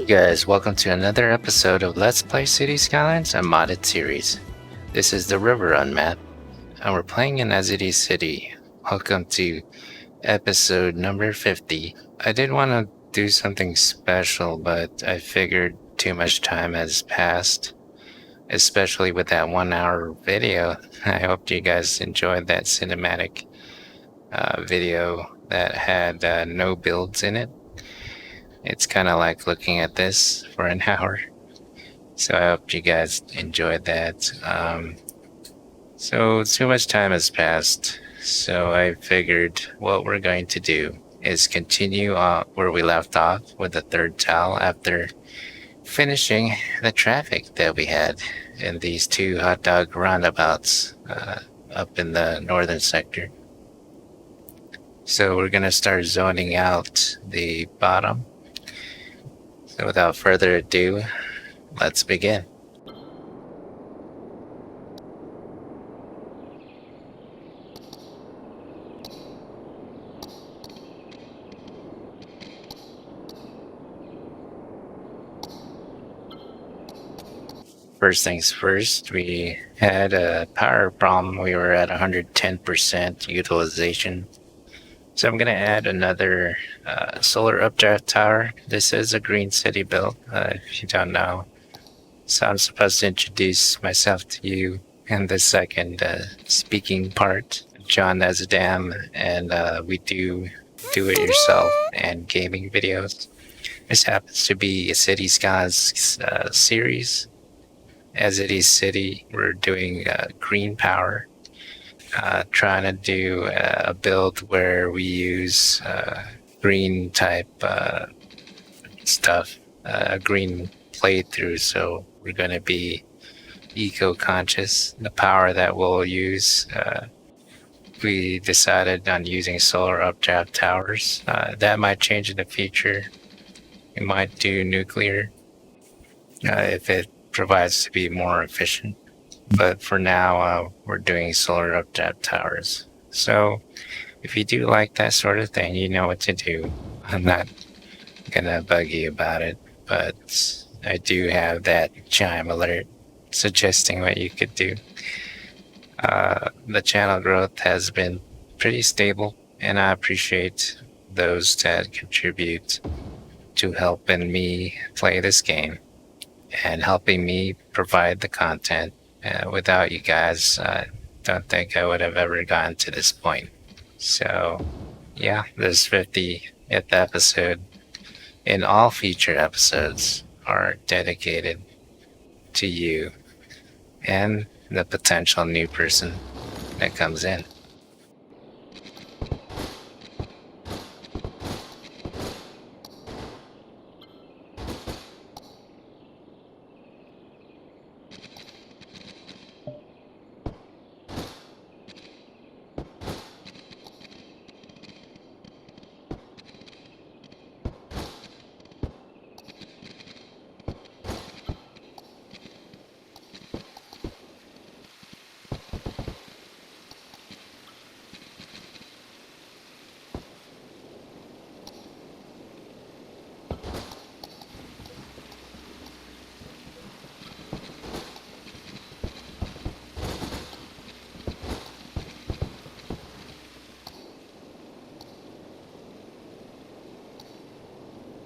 guys, welcome to another episode of Let's Play City Skylines, a modded series. This is the River Run map, and we're playing in Nezodam City. Welcome to episode number 50. I did want to do something special, but I figured too much time has passed, especially with that 1 hour video. I hope you guys enjoyed that cinematic video that had no builds in it. It's kind of like looking at this for an hour. So I hope you guys enjoyed that. So too much time has passed. So I figured what we're going to do is continue where we left off with the third tile after finishing the traffic that we had in these two hot dog roundabouts up in the northern sector. So we're going to start zoning out the bottom. So without further ado, let's begin. First things first, we had a power problem. We were at 110% utilization. So I'm going to add another solar updraft tower. This is a green city build, if you don't know. So I'm supposed to introduce myself to you in the second speaking part. John Nezodam, and we do it-yourself and gaming videos. This happens to be a City Skies series. As it is city, we're doing green power. Trying to do a build where we use green type stuff, green playthrough. So we're going to be eco-conscious. The power that we'll use, we decided on using solar updraft towers. That might change in the future. We might do nuclear if it provides to be more efficient. But for now, we're doing solar updraft towers. So if you do like that sort of thing, you know what to do. I'm not going to bug you about it, but I do have that chime alert suggesting what you could do. The channel growth has been pretty stable, and I appreciate those that contribute to helping me play this game and helping me provide the content. Without you guys, I don't think I would have ever gotten to this point. So, yeah, this 50th episode and all future episodes are dedicated to you and the potential new person that comes in.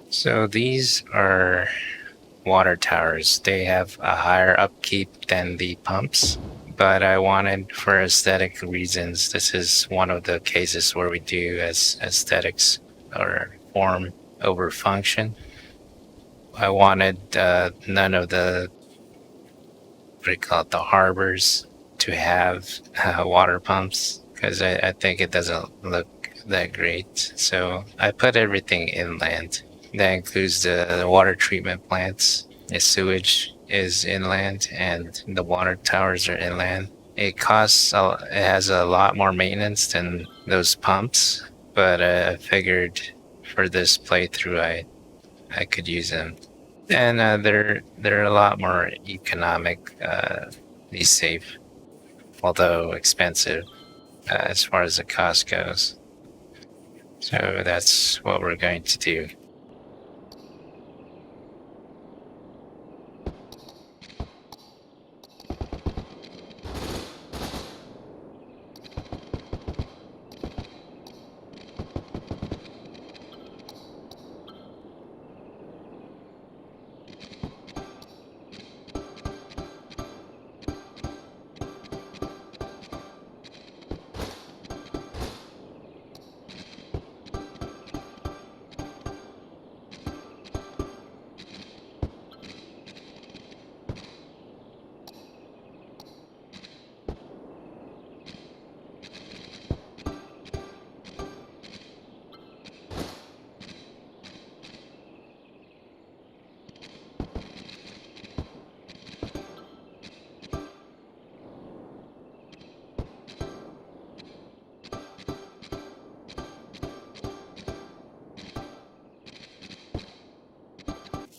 So these are water towers. They have a higher upkeep than the pumps, but I wanted, for aesthetic reasons, this is one of the cases where we do as aesthetics or form over function. I wanted none of the, what do you call it, the harbors to have water pumps, because I think it doesn't look that great. So I put everything inland. That includes the water treatment plants. The sewage is inland, and the water towers are inland. It has a lot more maintenance than those pumps, but I figured for this playthrough I could use them, and they're a lot more economically safe, although expensive as far as the cost goes. So that's what we're going to do.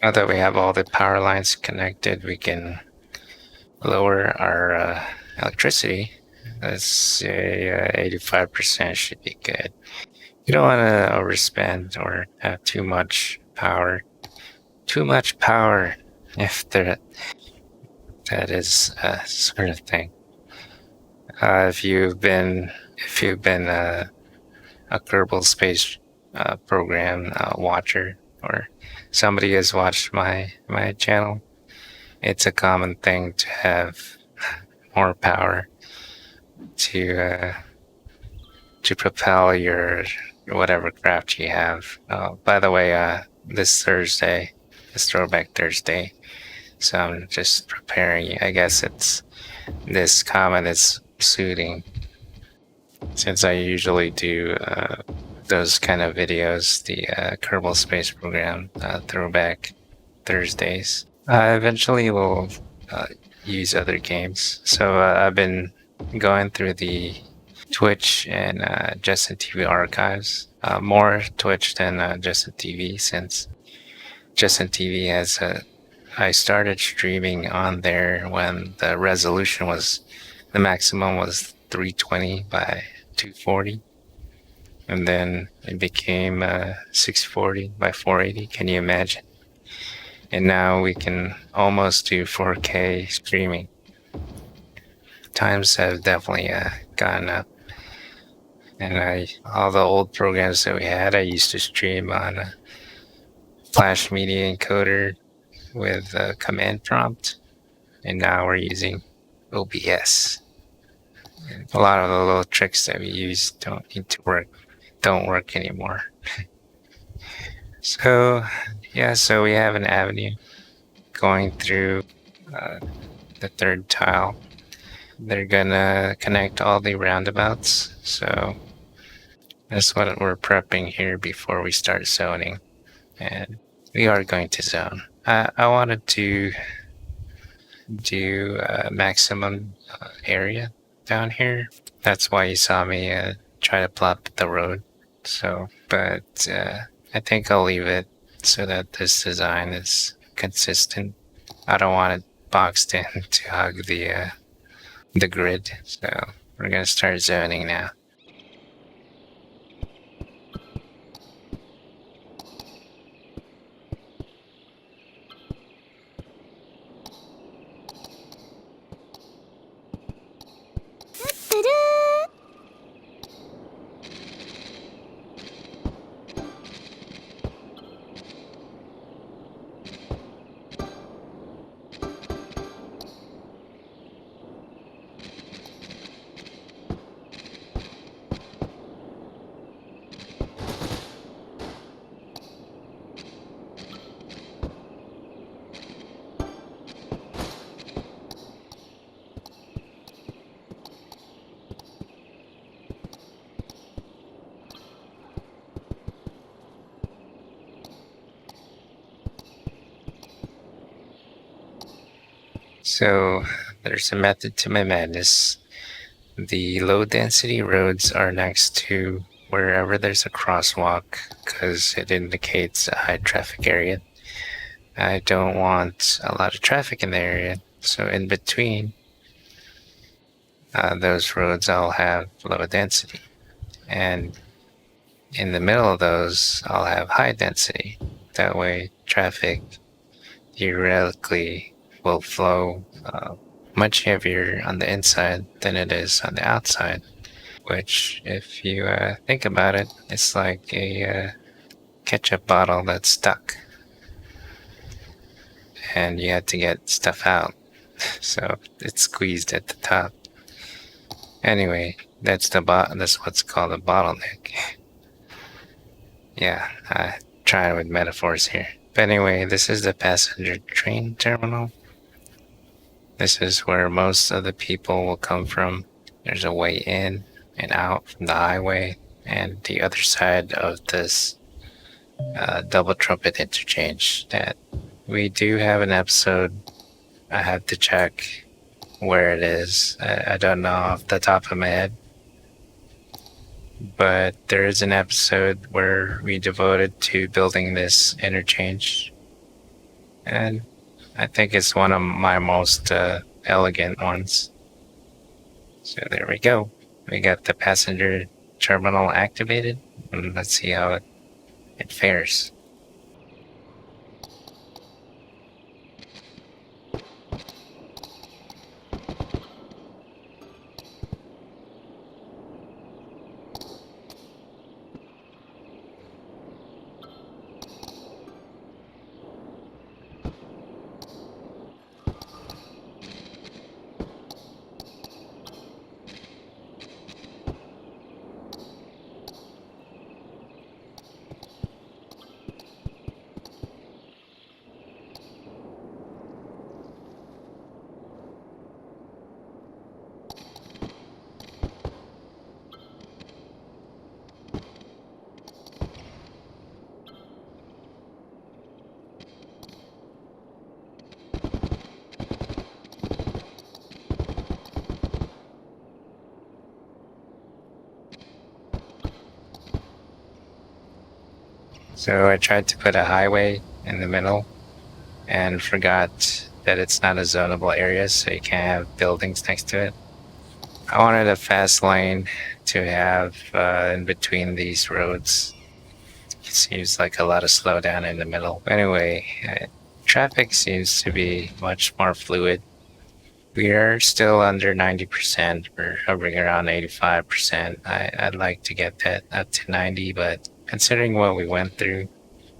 Now that we have all the power lines connected, we can lower our electricity. Let's say 85% should be good. You don't want to overspend or have too much power. Too much power, if that is a sort of thing. If you've been a Kerbal Space program watcher, or somebody has watched my channel, it's a common thing to have more power to propel your whatever craft you have. By the way, this Thursday is Throwback Thursday, so I'm just preparing. I guess it's this comment is suiting, since I usually do those kind of videos, the Kerbal Space Program Throwback Thursdays. Eventually, we'll use other games. So I've been going through the Twitch and Justin TV archives. More Twitch than Justin TV, since Justin TV has I started streaming on there when the resolution was, the maximum was 320 by 240. And then it became 640 by 480. Can you imagine? And now we can almost do 4K streaming. Times have definitely gone up. And all the old programs that we had, I used to stream on a Flash Media Encoder with a command prompt. And now we're using OBS. And a lot of the little tricks that we use don't work anymore. So we have an avenue going through the third tile. They're gonna connect all the roundabouts, so that's what we're prepping here before we start zoning. And we are going to zone. I wanted to do maximum area down here. That's why you saw me try to plot the road. So, but I think I'll leave it so that this design is consistent. I don't want it boxed in to hug the grid. So we're gonna start zoning now. So there's a method to my madness. The low density roads are next to wherever there's a crosswalk, because it indicates a high traffic area. I don't want a lot of traffic in the area, so in between those roads I'll have low density, and in the middle of those I'll have high density. That way traffic theoretically will flow much heavier on the inside than it is on the outside, which, if you think about it, it's like a ketchup bottle that's stuck and you had to get stuff out, so it's squeezed at the top. Anyway, that's what's called a bottleneck. Yeah, trying with metaphors here. But anyway, this is the passenger train terminal. This is where most of the people will come from. There's a way in and out from the highway, and the other side of this double trumpet interchange that we do have an episode. I have to check where it is. I don't know off the top of my head. But there is an episode where we devoted to building this interchange. And I think it's one of my most elegant ones. So there we go. We got the passenger terminal activated. And let's see how it fares. So I tried to put a highway in the middle and forgot that it's not a zonable area, so you can't have buildings next to it. I wanted a fast lane to have in between these roads. It seems like a lot of slowdown in the middle. Anyway, traffic seems to be much more fluid. We are still under 90%. We're hovering around 85%. I'd like to get that up to 90, but considering what we went through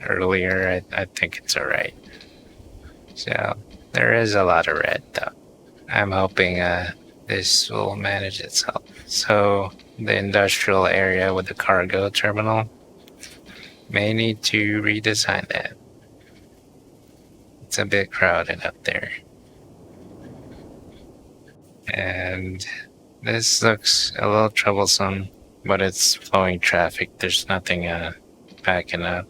earlier, I think it's all right. So there is a lot of red, though. I'm hoping this will manage itself. So the industrial area with the cargo terminal may need to redesign that. It's a bit crowded up there. And this looks a little troublesome, but it's flowing traffic. There's nothing backing up.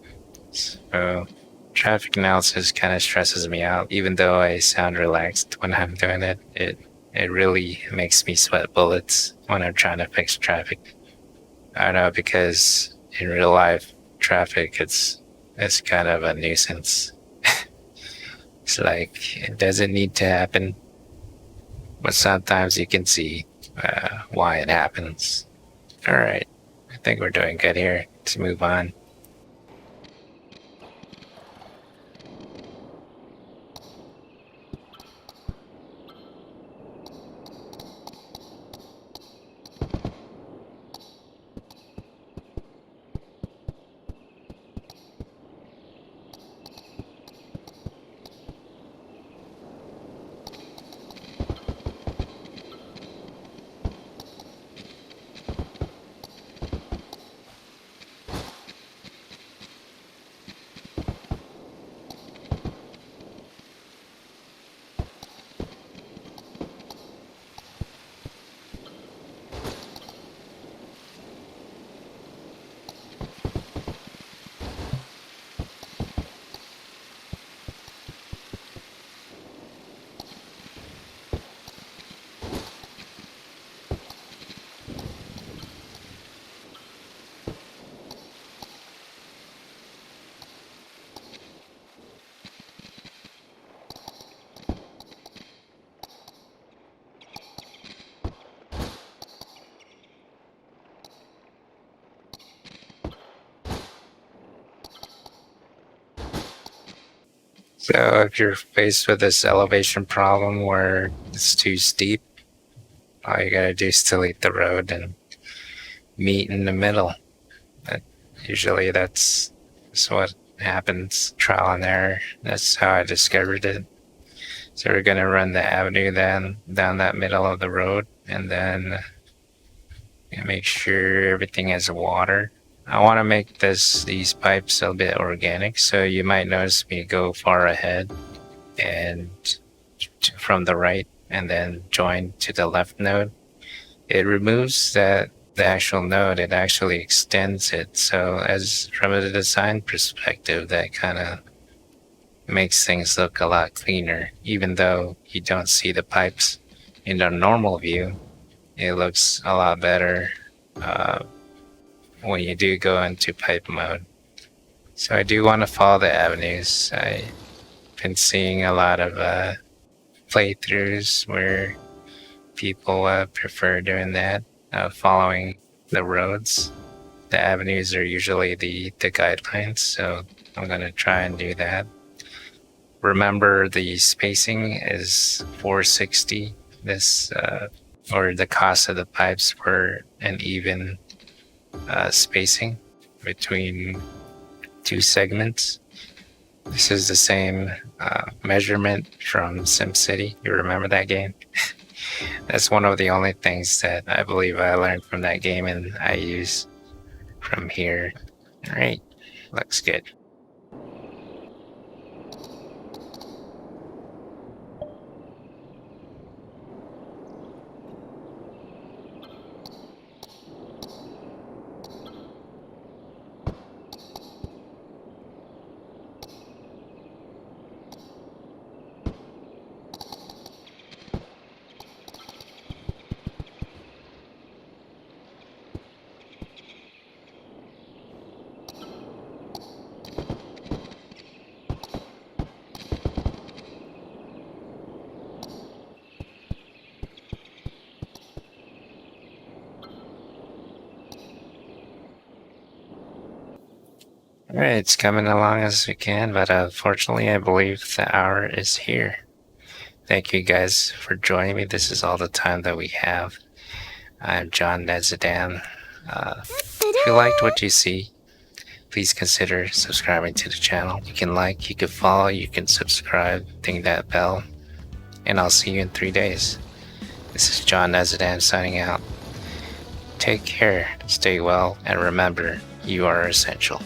So traffic analysis kind of stresses me out. Even though I sound relaxed when I'm doing it, it really makes me sweat bullets when I'm trying to fix traffic. I don't know, because in real life, traffic, it's kind of a nuisance. It's like, it doesn't need to happen, but sometimes you can see why it happens. All right, I think we're doing good here. Let's move on. So if you're faced with this elevation problem where it's too steep, all you gotta do is delete the road and meet in the middle. But usually that's what happens, trial and error. That's how I discovered it. So we're gonna run the avenue then down that middle of the road, and then make sure everything has water. I want to make these pipes a bit organic, so you might notice me go far ahead and from the right, and then join to the left node. It removes the actual node. It actually extends it. So as from a design perspective, that kind of makes things look a lot cleaner. Even though you don't see the pipes in the normal view, it looks a lot better when you do go into pipe mode. So I do want to follow the avenues. I been seeing a lot of playthroughs where people prefer doing that, following the roads. The avenues are usually the guidelines, so I'm going to try and do that. Remember, the spacing is 460. This or the cost of the pipes for an even spacing between two segments. This is the same measurement from SimCity. You remember that game? That's one of the only things that I believe I learned from that game and I use from here. All right, looks good. All right, it's coming along as we can, but unfortunately, I believe the hour is here. Thank you guys for joining me. This is all the time that we have. I'm John Nezodam. If you liked what you see, please consider subscribing to the channel. You can like, you can follow, you can subscribe, ding that bell, and I'll see you in 3 days. This is John Nezodam signing out. Take care, stay well, and remember, you are essential.